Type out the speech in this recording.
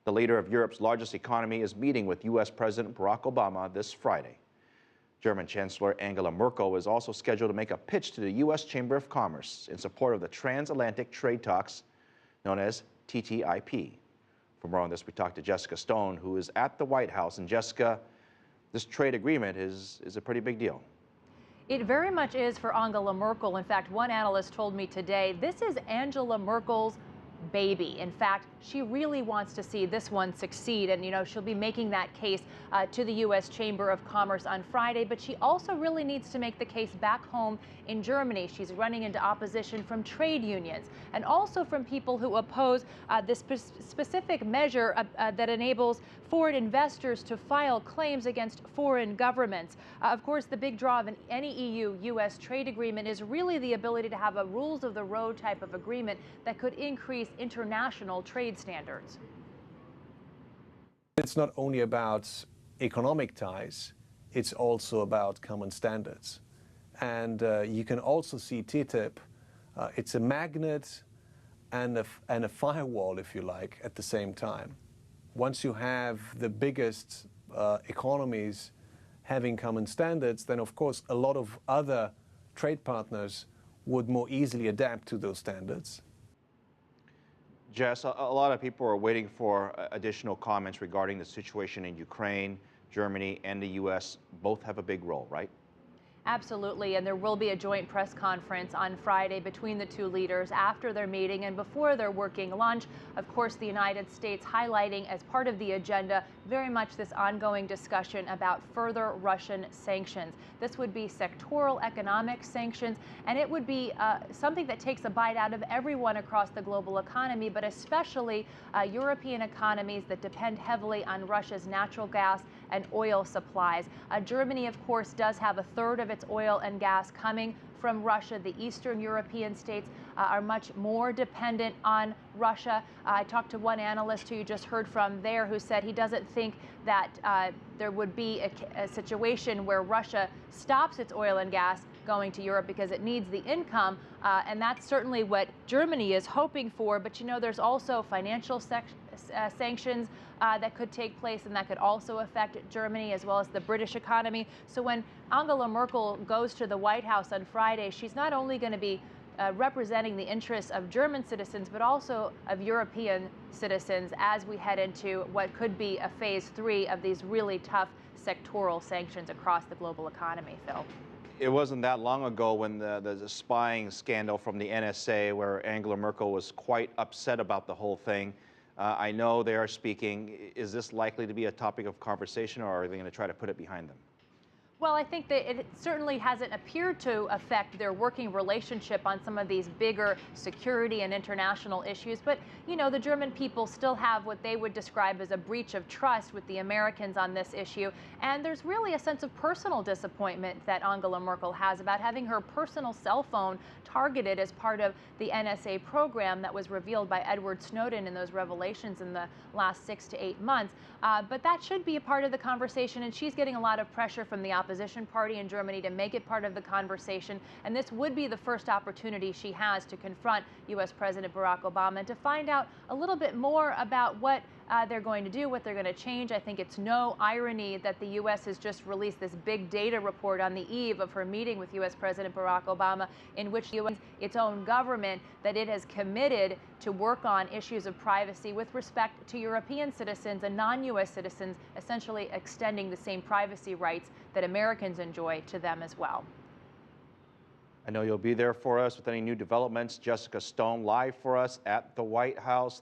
The leader of Europe's largest economy is meeting with U.S. President Barack Obama this Friday. German Chancellor Angela Merkel is also scheduled to make a pitch to the U.S. Chamber of Commerce in support of the transatlantic trade talks known as TTIP. For more on this, we talked to Jessica Stone, who is at the White House. And Jessica, this trade agreement is a pretty big deal. It very much is for Angela Merkel. In fact, one analyst told me today, this is Angela Merkel's baby. In fact, she really wants to see this one succeed, and she'll be making that case to the U.S. Chamber of Commerce on Friday, but she also really needs to make the case back home in Germany. She's running into opposition from trade unions and also from people who oppose this specific measure that enables foreign investors to file claims against foreign governments. Of course, the big draw of any EU-U.S. trade agreement is really the ability to have a rules of the road type of agreement that could increase international trade standards. It's not only about economic ties, it's also about common standards. And you can also see TTIP, it's a magnet and a firewall, if you like, at the same time. Once you have the biggest economies having common standards, then of course a lot of other trade partners would more easily adapt to those standards. Jess, a lot of people are waiting for additional comments regarding the situation in Ukraine. Germany and the U.S. both have a big role, right? Absolutely, and there will be a joint press conference on Friday between the two leaders after their meeting and before their working lunch. Of course, the United States highlighting as part of the agenda very much this ongoing discussion about further Russian sanctions. This would be sectoral economic sanctions, and it would be something that takes a bite out of everyone across the global economy, but especially European economies that depend heavily on Russia's natural gas and oil supplies. Germany, of course, does have a third of its oil and gas coming from Russia. The Eastern European states are much more dependent on Russia. I talked to one analyst who you just heard from there who said he doesn't think that there would be a situation where Russia stops its oil and gas going to Europe because it needs the income, and that's certainly what Germany is hoping for. But there's also financial sanctions that could take place, and that could also affect Germany as well as the British economy. So when Angela Merkel goes to the White House on Friday, she's not only going to be representing the interests of German citizens, but also of European citizens as we head into what could be a phase 3 of these really tough sectoral sanctions across the global economy, Phil. It wasn't that long ago when the spying scandal from the NSA, where Angela Merkel was quite upset about the whole thing. I know they are speaking. Is this likely to be a topic of conversation, or are they going to try to put it behind them? Well, I think that it certainly hasn't appeared to affect their working relationship on some of these bigger security and international issues. But, the German people still have what they would describe as a breach of trust with the Americans on this issue. And there's really a sense of personal disappointment that Angela Merkel has about having her personal cell phone targeted as part of the NSA program that was revealed by Edward Snowden in those revelations in the last 6 to 8 months. But that should be a part of the conversation, and she's getting a lot of pressure from the opposition party in Germany to make it part of the conversation. And this would be the first opportunity she has to confront U.S. President Barack Obama and to find out a little bit more about what they're going to do, what they're going to change. I think it's no irony that the U.S. has just released this big data report on the eve of her meeting with U.S. President Barack Obama, in which its own government that it has committed to work on issues of privacy with respect to European citizens and non-U.S. citizens, essentially extending the same privacy rights that Americans enjoy to them as well. I know you'll be there for us with any new developments. Jessica Stone live for us at the White House.